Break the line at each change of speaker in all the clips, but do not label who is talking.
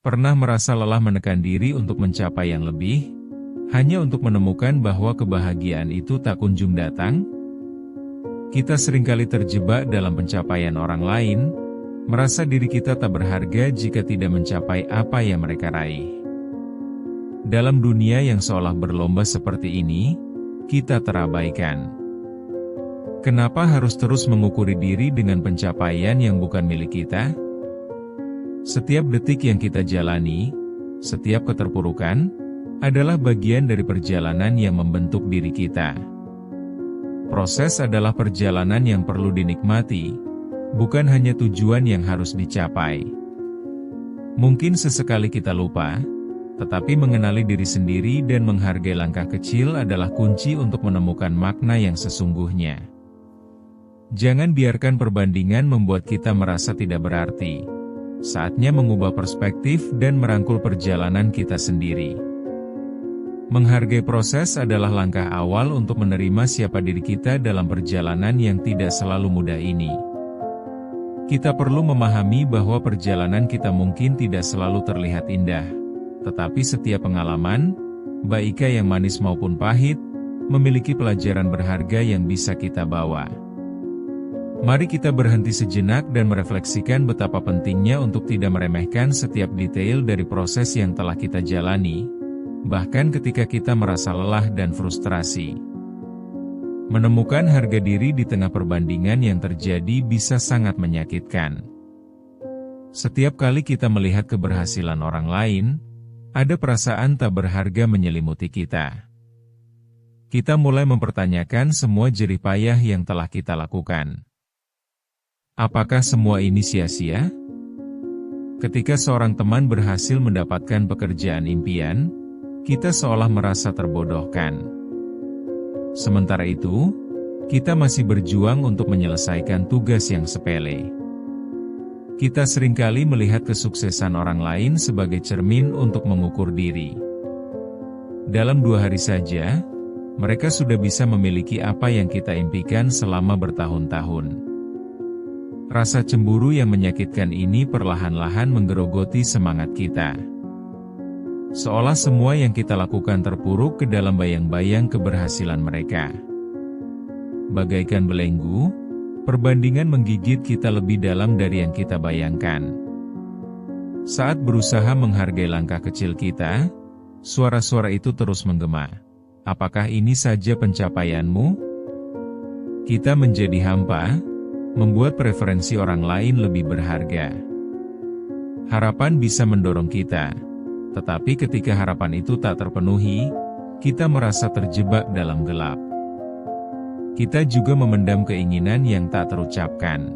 Pernah merasa lelah menekan diri untuk mencapai yang lebih, hanya untuk menemukan bahwa kebahagiaan itu tak kunjung datang? Kita seringkali terjebak dalam pencapaian orang lain, merasa diri kita tak berharga jika tidak mencapai apa yang mereka raih. Dalam dunia yang seolah berlomba seperti ini, kita terabaikan. Kenapa harus terus mengukuri diri dengan pencapaian yang bukan milik kita? Setiap detik yang kita jalani, setiap keterpurukan, adalah bagian dari perjalanan yang membentuk diri kita. Proses adalah perjalanan yang perlu dinikmati, bukan hanya tujuan yang harus dicapai. Mungkin sesekali kita lupa, tetapi mengenali diri sendiri dan menghargai langkah kecil adalah kunci untuk menemukan makna yang sesungguhnya. Jangan biarkan perbandingan membuat kita merasa tidak berarti. Saatnya mengubah perspektif dan merangkul perjalanan kita sendiri. Menghargai proses adalah langkah awal untuk menerima siapa diri kita dalam perjalanan yang tidak selalu mudah ini. Kita perlu memahami bahwa perjalanan kita mungkin tidak selalu terlihat indah, tetapi setiap pengalaman, baik yang manis maupun pahit, memiliki pelajaran berharga yang bisa kita bawa. Mari kita berhenti sejenak dan merefleksikan betapa pentingnya untuk tidak meremehkan setiap detail dari proses yang telah kita jalani, bahkan ketika kita merasa lelah dan frustrasi. Menemukan harga diri di tengah perbandingan yang terjadi bisa sangat menyakitkan. Setiap kali kita melihat keberhasilan orang lain, ada perasaan tak berharga menyelimuti kita. Kita mulai mempertanyakan semua jerih payah yang telah kita lakukan. Apakah semua ini sia-sia? Ketika seorang teman berhasil mendapatkan pekerjaan impian, kita seolah merasa terbodohkan. Sementara itu, kita masih berjuang untuk menyelesaikan tugas yang sepele. Kita seringkali melihat kesuksesan orang lain sebagai cermin untuk mengukur diri. Dalam 2 hari saja, mereka sudah bisa memiliki apa yang kita impikan selama bertahun-tahun. Rasa cemburu yang menyakitkan ini perlahan-lahan menggerogoti semangat kita. Seolah semua yang kita lakukan terpuruk ke dalam bayang-bayang keberhasilan mereka. Bagaikan belenggu, perbandingan menggigit kita lebih dalam dari yang kita bayangkan. Saat berusaha menghargai langkah kecil kita, suara-suara itu terus menggema. Apakah ini saja pencapaianmu? Kita menjadi hampa, membuat preferensi orang lain lebih berharga. Harapan bisa mendorong kita, tetapi ketika harapan itu tak terpenuhi, kita merasa terjebak dalam gelap. Kita juga memendam keinginan yang tak terucapkan.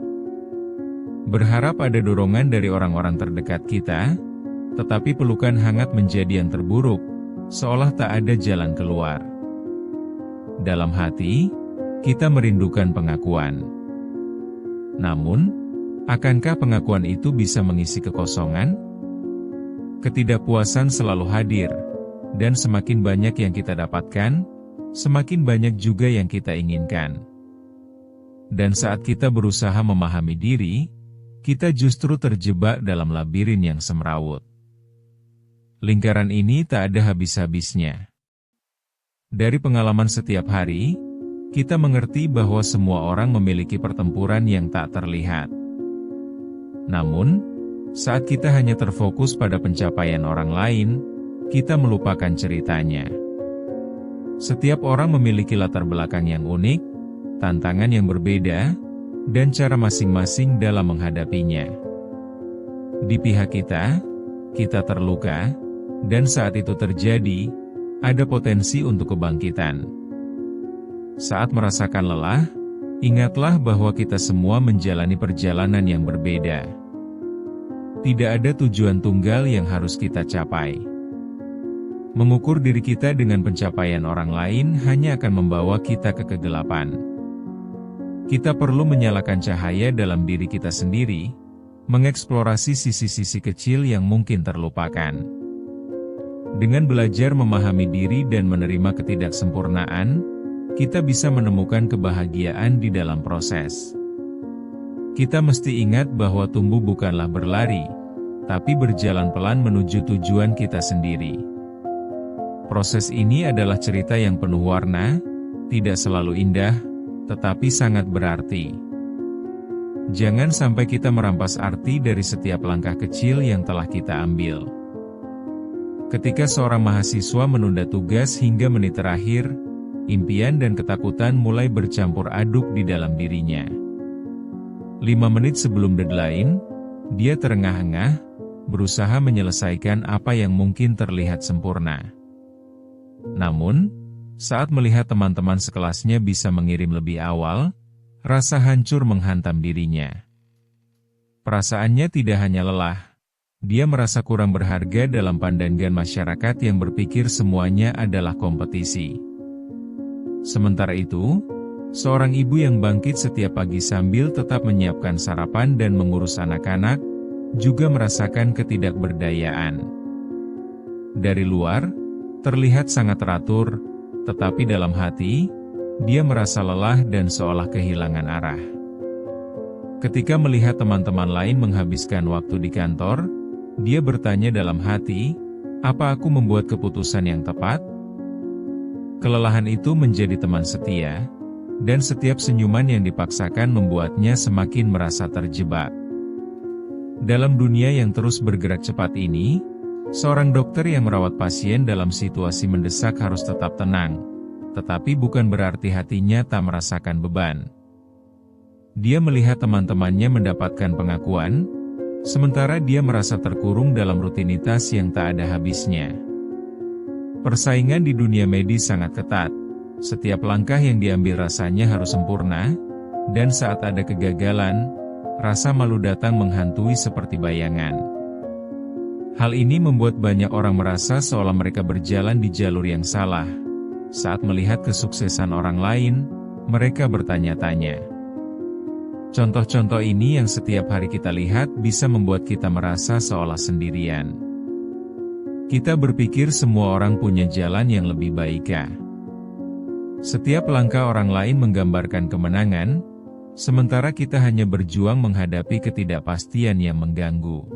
Berharap ada dorongan dari orang-orang terdekat kita, tetapi pelukan hangat menjadi yang terburuk, seolah tak ada jalan keluar. Dalam hati, kita merindukan pengakuan. Namun, akankah pengakuan itu bisa mengisi kekosongan? Ketidakpuasan selalu hadir, dan semakin banyak yang kita dapatkan, semakin banyak juga yang kita inginkan. Dan saat kita berusaha memahami diri, kita justru terjebak dalam labirin yang semrawut. Lingkaran ini tak ada habis-habisnya. Dari pengalaman setiap hari, kita mengerti bahwa semua orang memiliki pertempuran yang tak terlihat. Namun, saat kita hanya terfokus pada pencapaian orang lain, kita melupakan ceritanya. Setiap orang memiliki latar belakang yang unik, tantangan yang berbeda, dan cara masing-masing dalam menghadapinya. Di pihak kita terluka, dan saat itu terjadi, ada potensi untuk kebangkitan. Saat merasakan lelah, ingatlah bahwa kita semua menjalani perjalanan yang berbeda. Tidak ada tujuan tunggal yang harus kita capai. Mengukur diri kita dengan pencapaian orang lain hanya akan membawa kita ke kegelapan. Kita perlu menyalakan cahaya dalam diri kita sendiri, mengeksplorasi sisi-sisi kecil yang mungkin terlupakan. Dengan belajar memahami diri dan menerima ketidaksempurnaan, kita bisa menemukan kebahagiaan di dalam proses. Kita mesti ingat bahwa tumbuh bukanlah berlari, tapi berjalan pelan menuju tujuan kita sendiri. Proses ini adalah cerita yang penuh warna, tidak selalu indah, tetapi sangat berarti. Jangan sampai kita merampas arti dari setiap langkah kecil yang telah kita ambil. Ketika seorang mahasiswa menunda tugas hingga menit terakhir, impian dan ketakutan mulai bercampur aduk di dalam dirinya. 5 menit sebelum deadline, dia terengah-engah, berusaha menyelesaikan apa yang mungkin terlihat sempurna. Namun, saat melihat teman-teman sekelasnya bisa mengirim lebih awal, rasa hancur menghantam dirinya. Perasaannya tidak hanya lelah, dia merasa kurang berharga dalam pandangan masyarakat yang berpikir semuanya adalah kompetisi. Sementara itu, seorang ibu yang bangkit setiap pagi sambil tetap menyiapkan sarapan dan mengurus anak-anak, juga merasakan ketidakberdayaan. Dari luar, terlihat sangat teratur, tetapi dalam hati, dia merasa lelah dan seolah kehilangan arah. Ketika melihat teman-teman lain menghabiskan waktu di kantor, dia bertanya dalam hati, "Apa aku membuat keputusan yang tepat?" Kelelahan itu menjadi teman setia, dan setiap senyuman yang dipaksakan membuatnya semakin merasa terjebak. Dalam dunia yang terus bergerak cepat ini, seorang dokter yang merawat pasien dalam situasi mendesak harus tetap tenang, tetapi bukan berarti hatinya tak merasakan beban. Dia melihat teman-temannya mendapatkan pengakuan, sementara dia merasa terkurung dalam rutinitas yang tak ada habisnya. Persaingan di dunia medis sangat ketat, setiap langkah yang diambil rasanya harus sempurna, dan saat ada kegagalan, rasa malu datang menghantui seperti bayangan. Hal ini membuat banyak orang merasa seolah mereka berjalan di jalur yang salah. Saat melihat kesuksesan orang lain, mereka bertanya-tanya. Contoh-contoh ini yang setiap hari kita lihat bisa membuat kita merasa seolah sendirian. Kita berpikir semua orang punya jalan yang lebih baik. Setiap langkah orang lain menggambarkan kemenangan, sementara kita hanya berjuang menghadapi ketidakpastian yang mengganggu.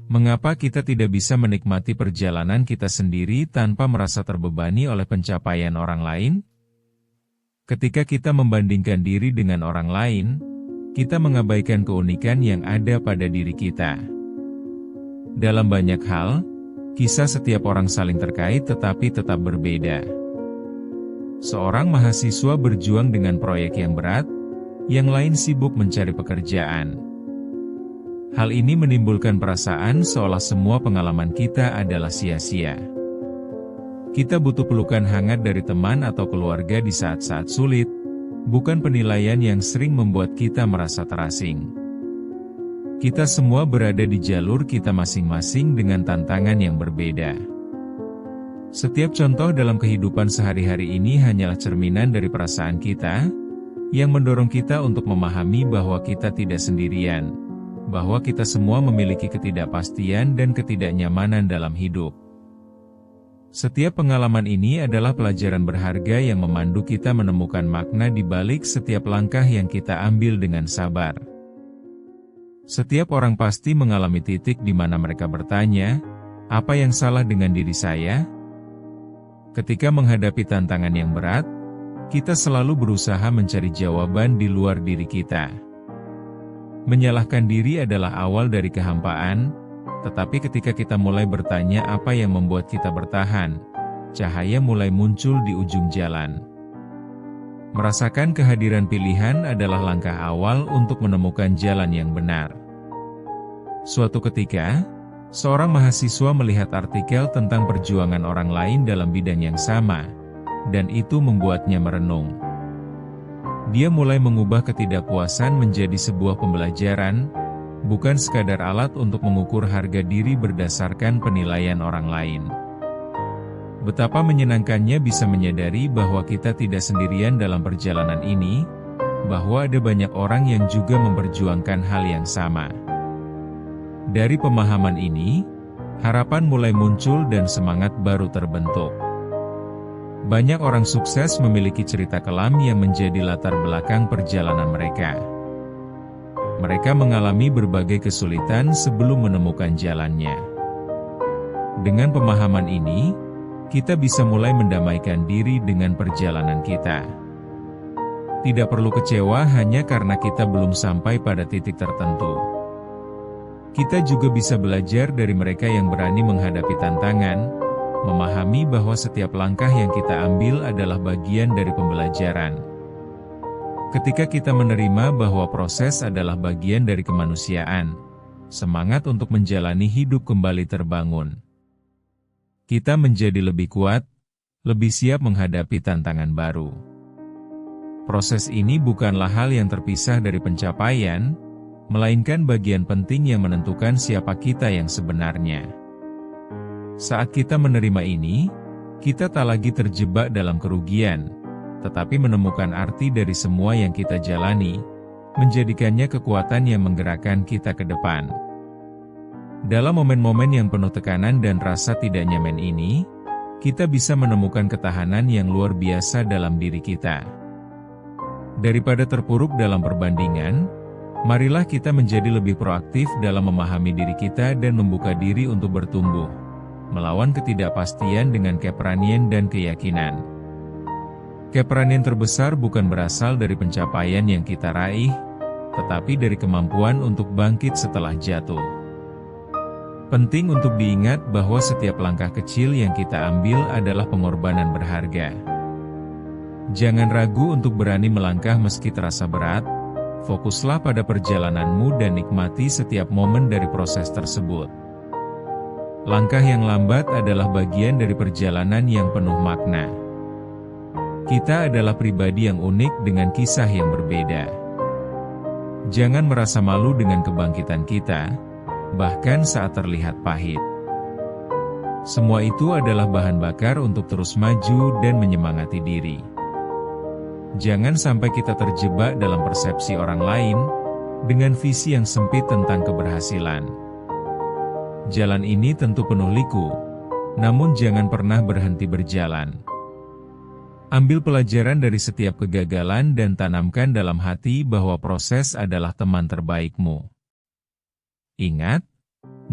Mengapa kita tidak bisa menikmati perjalanan kita sendiri tanpa merasa terbebani oleh pencapaian orang lain? Ketika kita membandingkan diri dengan orang lain, kita mengabaikan keunikan yang ada pada diri kita. Dalam banyak hal, kisah setiap orang saling terkait tetapi tetap berbeda. Seorang mahasiswa berjuang dengan proyek yang berat, yang lain sibuk mencari pekerjaan. Hal ini menimbulkan perasaan seolah semua pengalaman kita adalah sia-sia. Kita butuh pelukan hangat dari teman atau keluarga di saat-saat sulit, bukan penilaian yang sering membuat kita merasa terasing. Kita semua berada di jalur kita masing-masing dengan tantangan yang berbeda. Setiap contoh dalam kehidupan sehari-hari ini hanyalah cerminan dari perasaan kita, yang mendorong kita untuk memahami bahwa kita tidak sendirian, bahwa kita semua memiliki ketidakpastian dan ketidaknyamanan dalam hidup. Setiap pengalaman ini adalah pelajaran berharga yang memandu kita menemukan makna di balik setiap langkah yang kita ambil dengan sabar. Setiap orang pasti mengalami titik di mana mereka bertanya, "Apa yang salah dengan diri saya?" Ketika menghadapi tantangan yang berat, kita selalu berusaha mencari jawaban di luar diri kita. Menyalahkan diri adalah awal dari kehampaan, tetapi ketika kita mulai bertanya apa yang membuat kita bertahan, cahaya mulai muncul di ujung jalan. Merasakan kehadiran pilihan adalah langkah awal untuk menemukan jalan yang benar. Suatu ketika, seorang mahasiswa melihat artikel tentang perjuangan orang lain dalam bidang yang sama, dan itu membuatnya merenung. Dia mulai mengubah ketidakpuasan menjadi sebuah pembelajaran, bukan sekadar alat untuk mengukur harga diri berdasarkan penilaian orang lain. Betapa menyenangkannya bisa menyadari bahwa kita tidak sendirian dalam perjalanan ini, bahwa ada banyak orang yang juga memperjuangkan hal yang sama. Dari pemahaman ini, harapan mulai muncul dan semangat baru terbentuk. Banyak orang sukses memiliki cerita kelam yang menjadi latar belakang perjalanan mereka. Mereka mengalami berbagai kesulitan sebelum menemukan jalannya. Dengan pemahaman ini, kita bisa mulai mendamaikan diri dengan perjalanan kita. Tidak perlu kecewa hanya karena kita belum sampai pada titik tertentu. Kita juga bisa belajar dari mereka yang berani menghadapi tantangan, memahami bahwa setiap langkah yang kita ambil adalah bagian dari pembelajaran. Ketika kita menerima bahwa proses adalah bagian dari kemanusiaan, semangat untuk menjalani hidup kembali terbangun. Kita menjadi lebih kuat, lebih siap menghadapi tantangan baru. Proses ini bukanlah hal yang terpisah dari pencapaian, melainkan bagian penting yang menentukan siapa kita yang sebenarnya. Saat kita menerima ini, kita tak lagi terjebak dalam kerugian, tetapi menemukan arti dari semua yang kita jalani, menjadikannya kekuatan yang menggerakkan kita ke depan. Dalam momen-momen yang penuh tekanan dan rasa tidak nyaman ini, kita bisa menemukan ketahanan yang luar biasa dalam diri kita. Daripada terpuruk dalam perbandingan, marilah kita menjadi lebih proaktif dalam memahami diri kita dan membuka diri untuk bertumbuh, melawan ketidakpastian dengan keberanian dan keyakinan. Keberanian terbesar bukan berasal dari pencapaian yang kita raih, tetapi dari kemampuan untuk bangkit setelah jatuh. Penting untuk diingat bahwa setiap langkah kecil yang kita ambil adalah pengorbanan berharga. Jangan ragu untuk berani melangkah meski terasa berat, fokuslah pada perjalananmu dan nikmati setiap momen dari proses tersebut. Langkah yang lambat adalah bagian dari perjalanan yang penuh makna. Kita adalah pribadi yang unik dengan kisah yang berbeda. Jangan merasa malu dengan kebangkitan kita, bahkan saat terlihat pahit. Semua itu adalah bahan bakar untuk terus maju dan menyemangati diri. Jangan sampai kita terjebak dalam persepsi orang lain, dengan visi yang sempit tentang keberhasilan. Jalan ini tentu penuh liku, namun jangan pernah berhenti berjalan. Ambil pelajaran dari setiap kegagalan dan tanamkan dalam hati bahwa proses adalah teman terbaikmu. Ingat,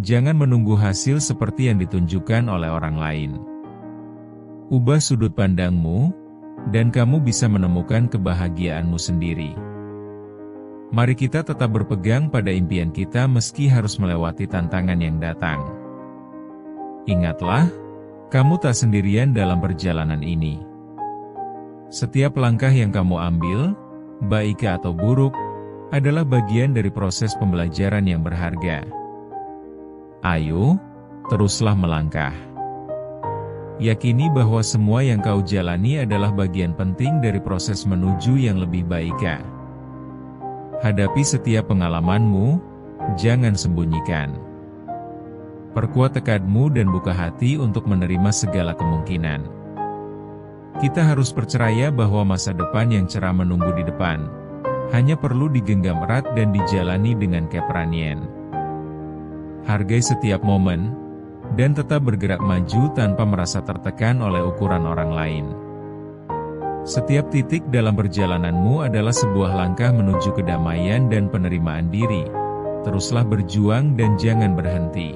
jangan menunggu hasil seperti yang ditunjukkan oleh orang lain. Ubah sudut pandangmu, dan kamu bisa menemukan kebahagiaanmu sendiri. Mari kita tetap berpegang pada impian kita meski harus melewati tantangan yang datang. Ingatlah, kamu tak sendirian dalam perjalanan ini. Setiap langkah yang kamu ambil, baik atau buruk, adalah bagian dari proses pembelajaran yang berharga. Ayo, teruslah melangkah. Yakini bahwa semua yang kau jalani adalah bagian penting dari proses menuju yang lebih baik. Hadapi setiap pengalamanmu, jangan sembunyikan. Perkuat tekadmu dan buka hati untuk menerima segala kemungkinan. Kita harus percaya bahwa masa depan yang cerah menunggu di depan, hanya perlu digenggam erat dan dijalani dengan keberanian. Hargai setiap momen, dan tetap bergerak maju tanpa merasa tertekan oleh ukuran orang lain. Setiap titik dalam perjalananmu adalah sebuah langkah menuju kedamaian dan penerimaan diri. Teruslah berjuang dan jangan berhenti.